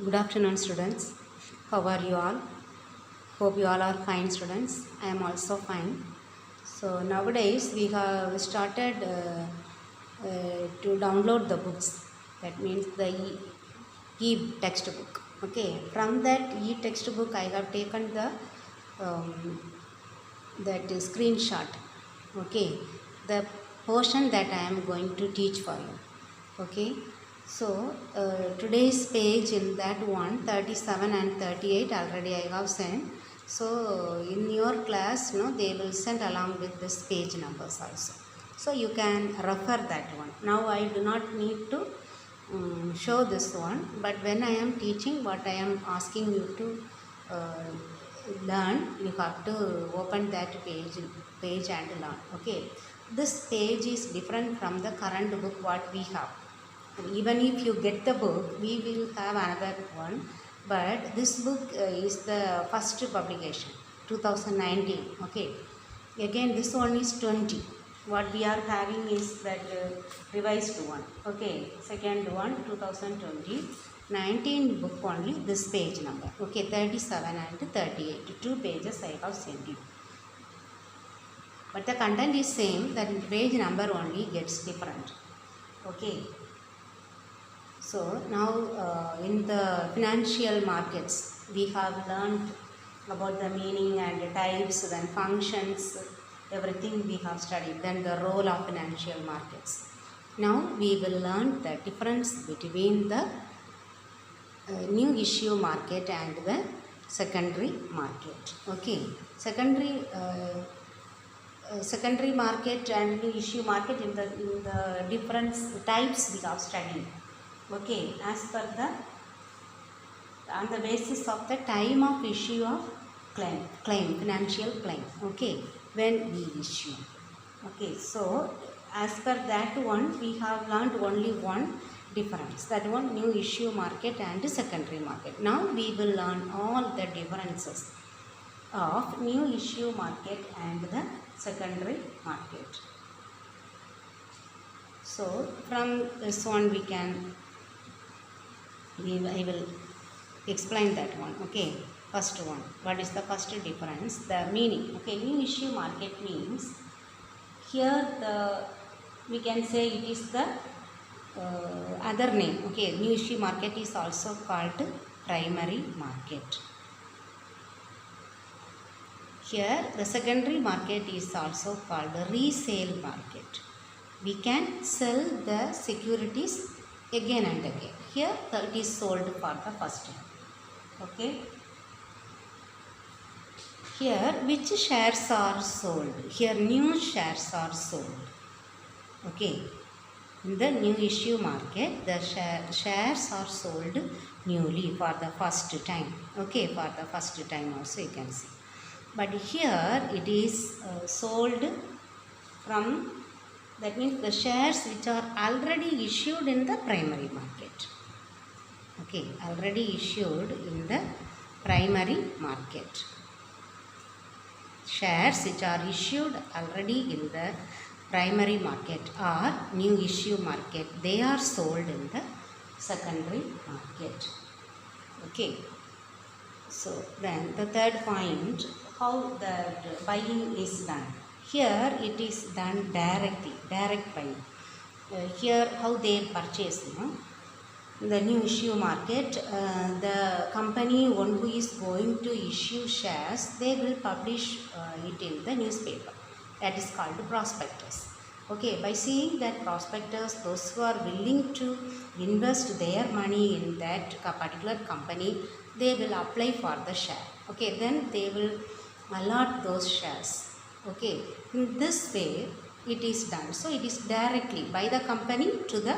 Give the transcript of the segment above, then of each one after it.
Good afternoon, students. How are you all? Hope you all are fine, students. I am also fine. So nowadays we have started to download the books. That means the e-textbook. Okay. From that e-textbook, I have taken the um, that screenshot. Okay. The portion that I am going to teach for you. Okay. So today's page in that one 37 and 38 already I have sent. So in your class they will send along with this page numbers also. So you can refer that one. Now I do not need to show this one, but when I am teaching what I am asking you to learn, you have to open that page and learn. Okay, this page is different from the current book what we have. Even if you get the book, we will have another one, but this book is the first publication 2019. Okay, again this one is 20. What we are having is that revised one. Okay, second one 2020 19 book only, this page number. Okay, 37 and 38, 2 pages I have sent you, but the content is same, that page number only gets different. Okay. So now in the financial markets, we have learned about the meaning and the types and functions, everything we have studied, then the role of financial markets. Now we will learn the difference between the new issue market and the secondary market. Okay, secondary market and new issue market, in the different types we have studied. Okay, as per on the basis of the time of issue of claim, financial claim. Okay, when we issue. Okay, so as per that one, we have learned only one difference. That one, new issue market and secondary market. Now we will learn all the differences of new issue market and the secondary market. So from this one we can, I will explain that one. Okay, first one, what is the first difference? The meaning. Okay, new issue market means here we can say it is the other name. Okay, new issue market is also called primary market. Here the secondary market is also called resale market. We can sell the securities again and again. Here it is sold for the first time. Okay. Here which shares are sold? Here new shares are sold. Okay. In the new issue market, the shares are sold newly for the first time. Okay, for the first time also you can see. But here it is sold from, that means the shares which are already issued in the primary market. Okay, already issued in the primary market. Shares which are issued already in the primary market or new issue market, they are sold in the secondary market. Okay. So then the third point, how the buying is done. Here it is done directly, direct buying. Here how they purchase, the new issue market, the company one who is going to issue shares, they will publish it in the newspaper. That is called prospectus. Okay, by seeing that prospectus, those who are willing to invest their money in that particular company, they will apply for the share. Okay, then they will allot those shares. Okay, in this way it is done. So it is directly by the company to the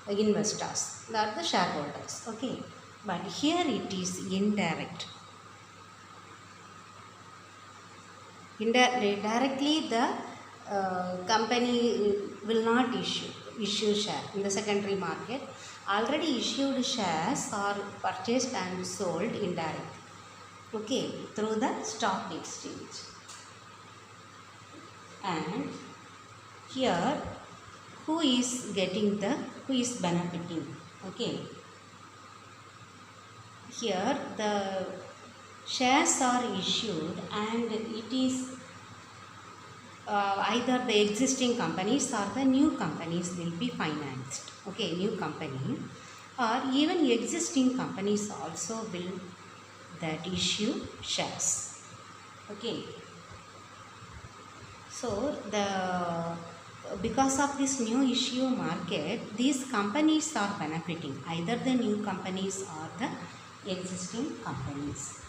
investors, that are the shareholders. Okay, but here it is indirect. Directly the company will not issue share in the secondary market. Already issued shares are purchased and sold indirectly. Okay, through the stock exchange. And here who is benefiting? Okay, here the shares are issued and it is either the existing companies or the new companies will be financed. Okay, new company or even existing companies also will that issue shares. Okay, so because of this new issue market, these companies are benefiting, either the new companies or the existing companies.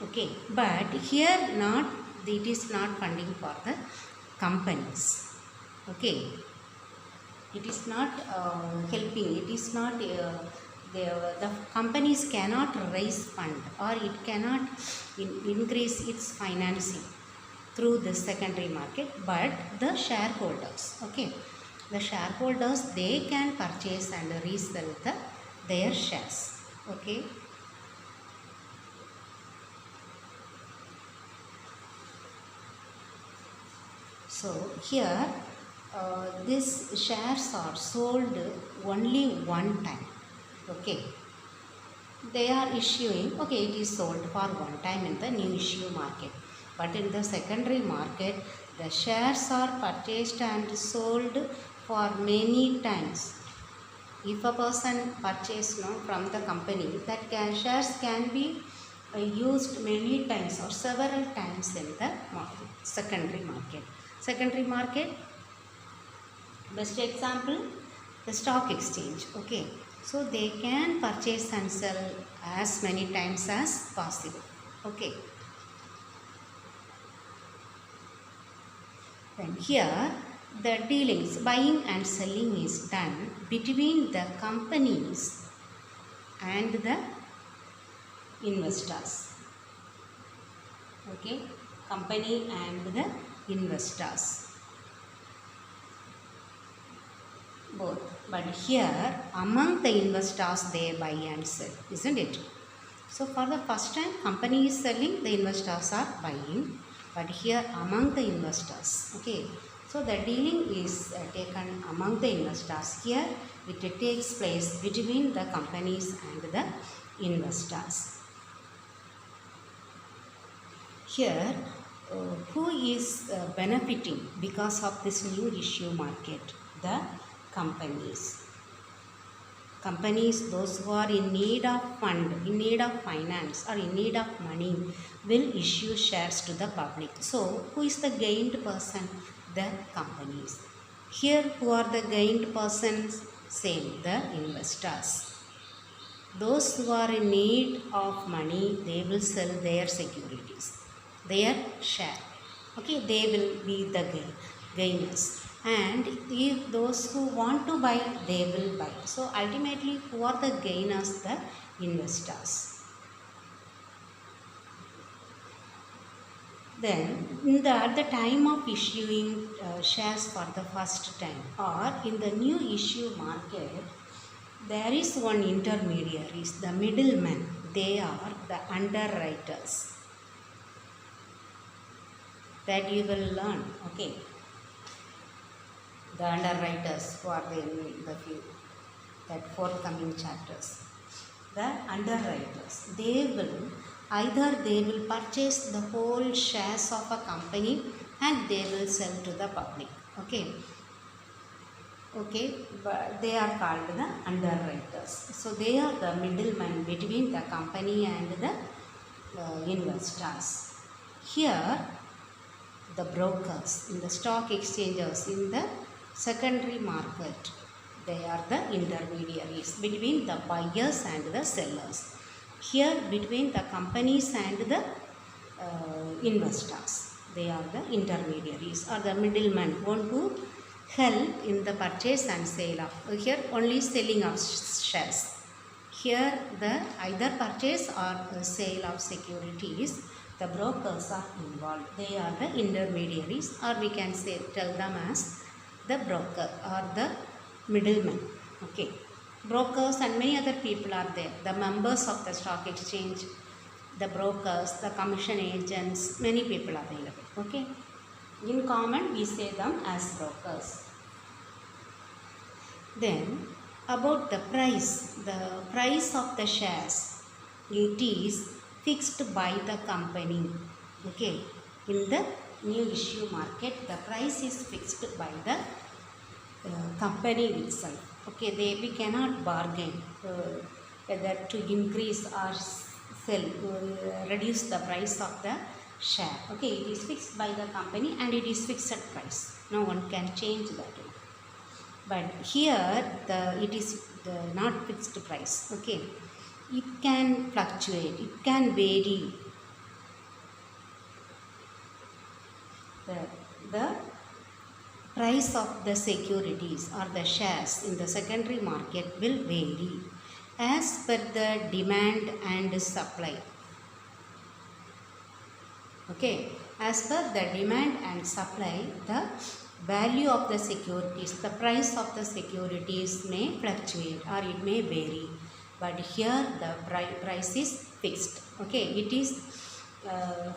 Okay, but here not, it is not funding for the companies. Okay, it is not helping, it is not the companies cannot raise fund or it cannot increase its financing through the secondary market, but the shareholders, okay, the shareholders, they can purchase and resell their shares. Okay, so here these shares are sold only one time. Okay, they are issuing, okay, it is sold for one time in the new issue market, but in the secondary market the shares are purchased and sold for many times. If a person purchase from the company, that shares can be used many times or several times in the secondary market. Secondary market, best example, the stock exchange. Okay, so they can purchase and sell as many times as possible. Okay, then here the dealings, buying and selling is done between the companies and the investors. Okay, company and the investors both, but here among the investors they buy and sell, isn't it? So for the first time company is selling, the investors are buying, but here among the investors. Okay, so the dealing is taken among the investors. Here it takes place between the companies and the investors. Here who is benefiting because of this new issue market? The companies. Companies, those who are in need of fund, in need of finance or in need of money, will issue shares to the public. So who is the gained person? The companies. Here who are the gained persons? Same, the investors. Those who are in need of money, they will sell their securities, their share. Okay, they will be the gainers. And if those who want to buy, they will buy. So ultimately, who are the gainers? The investors. Then at the time of issuing shares for the first time or in the new issue market, there is one intermediary, the middlemen. They are the underwriters. That you will learn. Okay, the underwriters who are there in the few, that forthcoming chapters. The underwriters, they will purchase the whole shares of a company and they will sell to the public. Okay, okay, but they are called the underwriters. So they are the middlemen between the company and the investors. Here the brokers in the stock exchanges, in the secondary market, they are the intermediaries between the buyers and the sellers. Here between the companies and the investors, they are the intermediaries or the middlemen, one who help in the purchase and sale of, here only selling of shares. Here the either purchase or sale of securities, the brokers are involved. They are the intermediaries, or we can say tell them as the broker or the middleman. Okay, brokers and many other people are there. The members of the stock exchange, the brokers, the commission agents, many people are available. Okay, in common we say them as brokers. Then about the price of the shares. it is fixed by the company. Okay, in the new issue market, the price is fixed by the company itself. Okay, we cannot bargain whether to increase or sell, reduce the price of the share. Okay, it is fixed by the company and it is fixed price. No one can change that. But here it is not fixed price. Okay, it can fluctuate, it can vary. The price of the securities or the shares in the secondary market will vary as per the demand and supply. Okay, as per the demand and supply, the value of the securities, the price of the securities may fluctuate or it may vary, but here the price is fixed. Okay, it is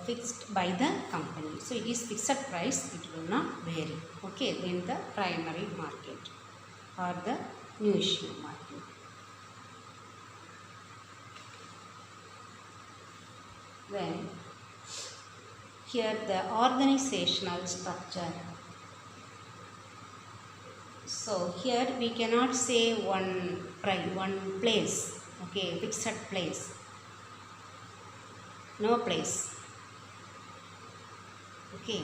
fixed by the company, so it is fixed price, it will not vary. Okay, in the primary market or the new issue market. Then here the organizational structure. So here we cannot say one place. Okay, fixed place. No place. Okay,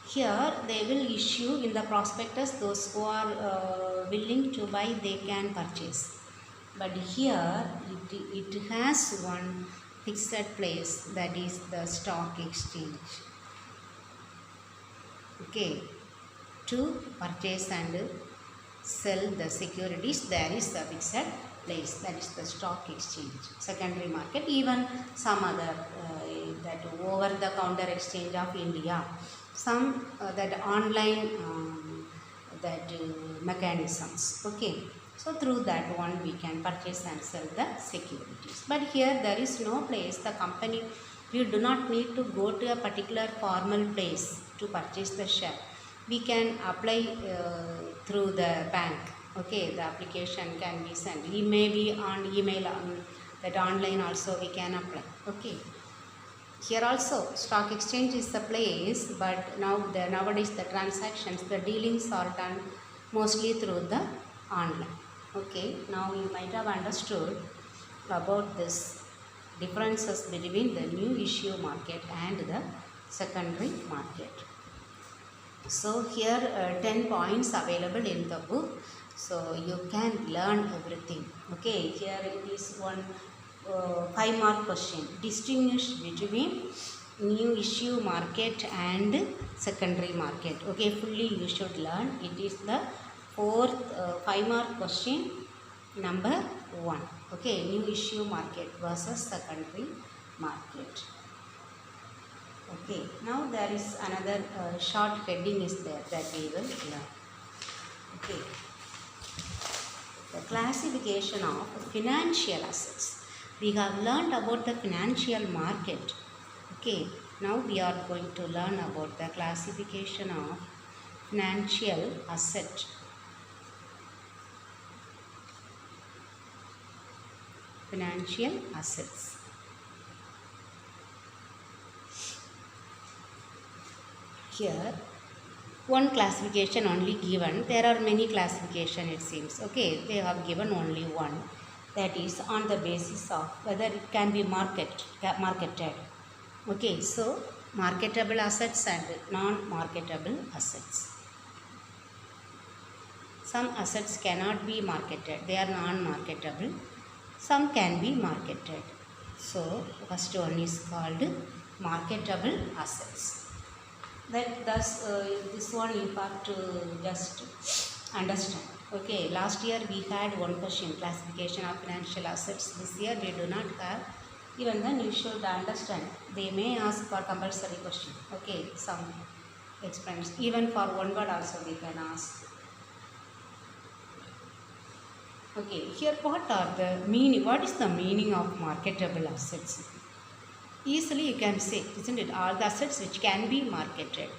here they will issue in the prospectus, those who are willing to buy, they can purchase. But here it has one fixed place, that is the stock exchange. Okay, to purchase and sell the securities, there is the fixed place, that is the stock exchange. Secondary market, even some other that over the counter exchange of India, some that online mechanisms. Okay, so through that one we can purchase and sell the securities. But here there is no place, the company, we do not need to go to a particular formal place to purchase the share. We can apply through the bank. Okay, the application can be sent. It may be on email, that online also we can apply. Okay, here also stock exchange is the place, but nowadays the transactions, the dealings are done mostly through the online. Okay, now you might have understood about this differences between the new issue market and the secondary market. So here 10 points available in the book, so you can learn everything. Okay, here it is one 5-mark question. Distinguish between new issue market and secondary market. Okay, fully you should learn. It is the 4th 5-mark question, number 1. Okay, new issue market versus secondary market. Okay, now there is another short heading is there that we will learn. Okay, the classification of financial assets. We have learned about the financial market. Okay, now we are going to learn about the classification of financial asset. Financial assets. Here one classification only given. There are many classification, it seems. Okay, they have given only one, that is on the basis of whether it can be marketed. Okay, so marketable assets and non-marketable assets. Some assets cannot be marketed, they are non-marketable. Some can be marketed. So first one is called marketable assets. That thus this one you have to just understand. Okay, last year we had one question, classification of financial assets. This year we do not have. Even then you should understand. They may ask for compulsory question. Okay, some experiments. Even for one word also we can ask. Okay, here what are the meaning? What is the meaning of marketable assets? Easily you can say, isn't it? All the assets which can be marketed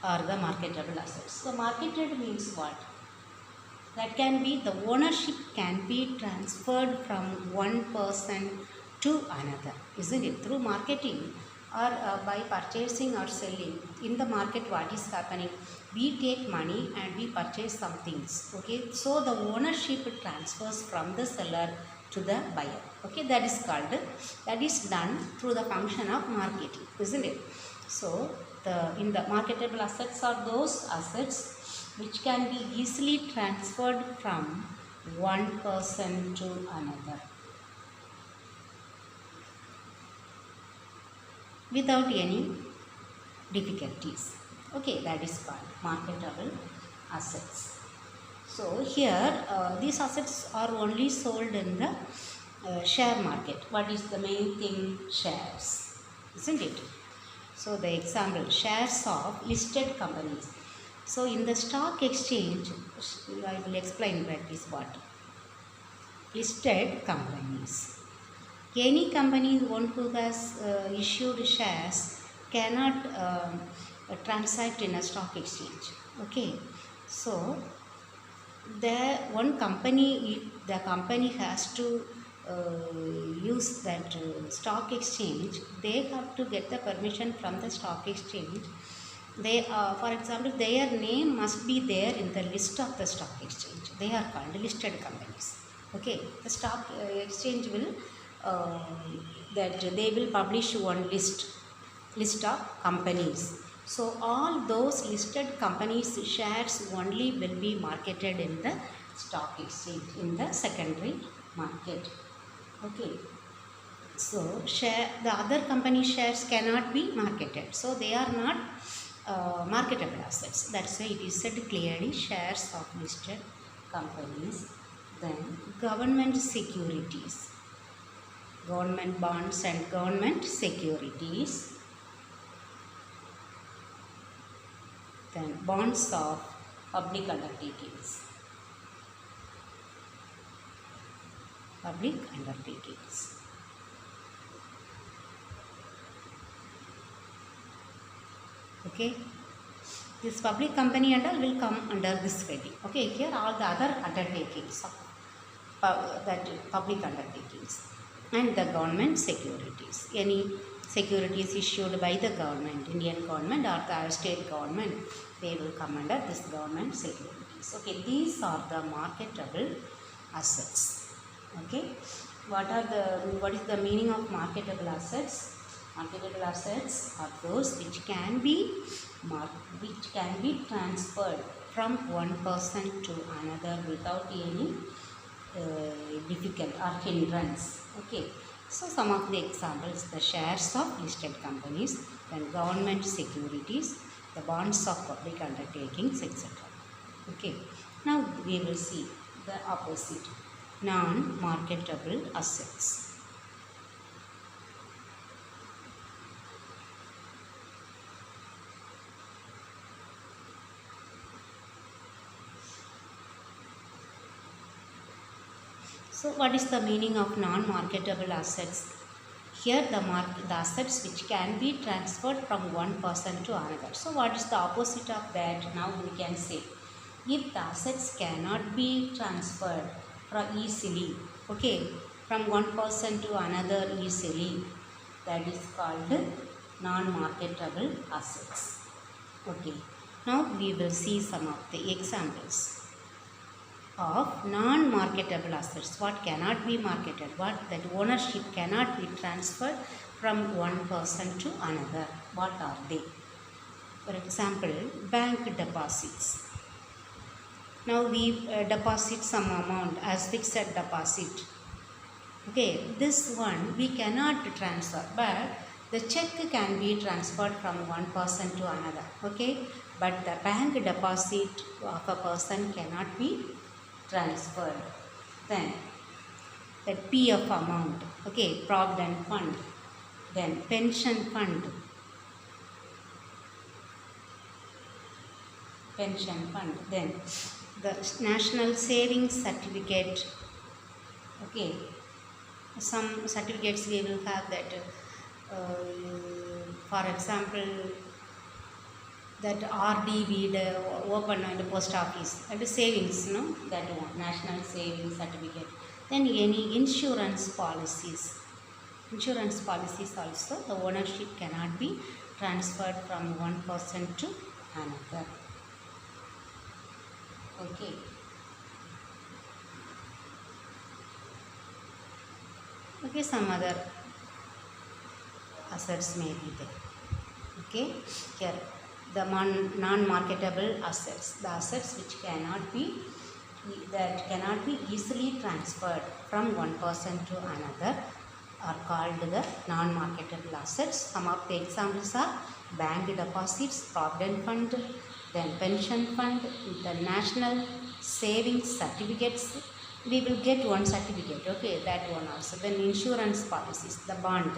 are the marketable assets. So marketed means what? That can be, the ownership can be transferred from one person to another, isn't it? Through marketing or by purchasing or selling in the market, what is happening? We take money and we purchase some things. Okay, so the ownership transfers from the seller to the buyer. Okay, that is called, that is done through the function of marketing, isn't it? So in the marketable assets are those assets which can be easily transferred from one person to another without any difficulties. Okay, that is called marketable assets. So here these assets are only sold in the share market. What is the main thing? Shares, isn't it? So the example, shares of listed companies. So in the stock exchange, I will explain that is what. Listed companies. Any company one who has issued shares cannot transact in a stock exchange. Okay, so the one company, if the company has to use that stock exchange, they have to get the permission from the stock exchange. They for example, their name must be there in the list of the stock exchange. They are called listed companies. Okay, the stock exchange will that they will publish one list of companies. So all those listed companies shares only will be marketed in the stock exchange, in the secondary market. Okay, so the other company shares cannot be marketed, so they are not marketable assets. That's why it is said clearly shares of listed companies. Then government securities, government bonds and government securities. Then bonds of public undertakings, public undertakings. Okay, this public company and all will come under this heading. Okay, here all the other undertakings of that public undertakings and the government securities. Any securities issued by the government, Indian government or the state government, they will come under this government securities. Okay, these are the marketable assets. Okay, what is the meaning of marketable assets? Marketable assets are those which can be transferred from one person to another without any difficult or hindrance. Okay, so some of the examples: the shares of listed companies, then government securities, the bonds of public undertakings, etc. Okay, now we will see the opposite, non-marketable assets. So what is the meaning of non-marketable assets? Here the assets which can be transferred from one person to another. So what is the opposite of that? Now we can say, if the assets cannot be transferred easily, okay, from one person to another easily, that is called non-marketable assets. Okay, now we will see some of the examples of non-marketable assets. What cannot be marketed, what that ownership cannot be transferred from one person to another. What are they? For example, bank deposits. Now we deposit some amount as fixed deposit. Okay, this one we cannot transfer, but the check can be transferred from one person to another. Okay, but the bank deposit of a person cannot be transferred. Then that PF amount, okay, provident fund, then pension fund, then the national savings certificate. Okay, some certificates we will have that for example, that RD we open in the post office and the savings, no, that one, national savings certificate. Then any insurance policies, insurance policies also, the ownership cannot be transferred from one person to another. Okay. Okay, some other assets may be there. Okay, here the non-marketable assets, the assets which cannot be easily transferred from one person to another are called the non-marketable assets. Some of the examples are bank deposits, provident fund, then pension fund, the national savings certificates. We will get one certificate, okay, that one also. Then insurance policies, the bond,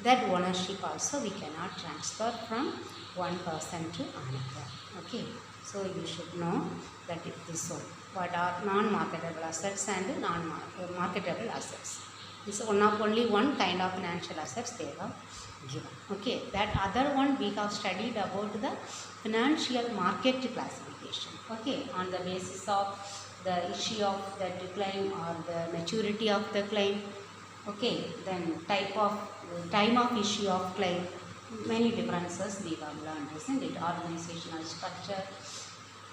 that ownership also we cannot transfer from one person to another. Okay, so you should know that it is one. What are non-marketable assets and non-marketable assets? This is only one kind of financial assets they have given. Okay, that other one we have studied about the financial market classification. Okay, on the basis of the issue of the claim or the maturity of the claim. Okay, then time of issue of claim, many differences we have learned, isn't it? Organizational structure.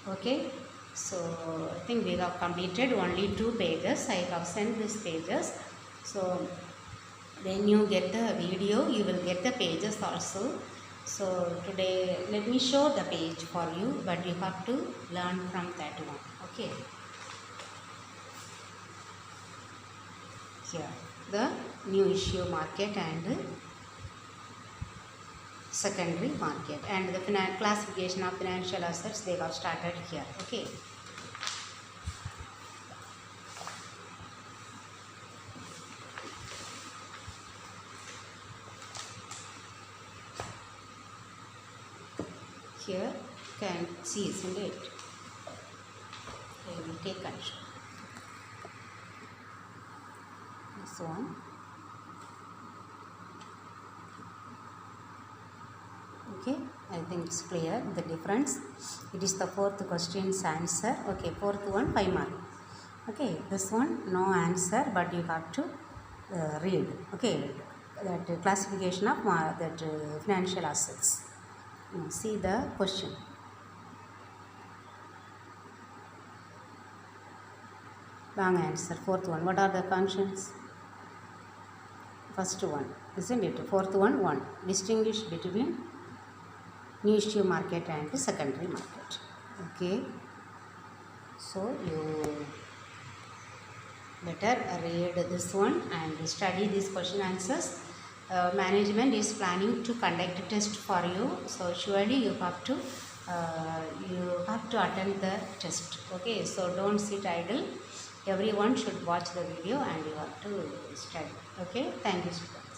Okay, so I think we have completed only 2 pages. I have sent these pages. So when you get the video, you will get the pages also. So today let me show the page for you, but you have to learn from that one. Okay. Here the new issue market and secondary market, and the classification of financial assets they have started here. Okay. Here you can see, isn't it? I will take control. This one. Okay, I think it's clear the difference. It is the 4th question's answer. Okay, 4th one 5 mark. Okay, this one no answer, but you have to read. Okay, that classification of that financial assets. See the question. Wrong answer. 4th one. What are the functions? First one, isn't it? 4th one 1. Distinguish between new issue market and secondary market. Okay, so you better read this one and study these question answers. Management is planning to conduct a test for you, so surely you have to attend the test. Okay, so don't sit idle. Everyone should watch the video and you have to study. Okay, thank you, students.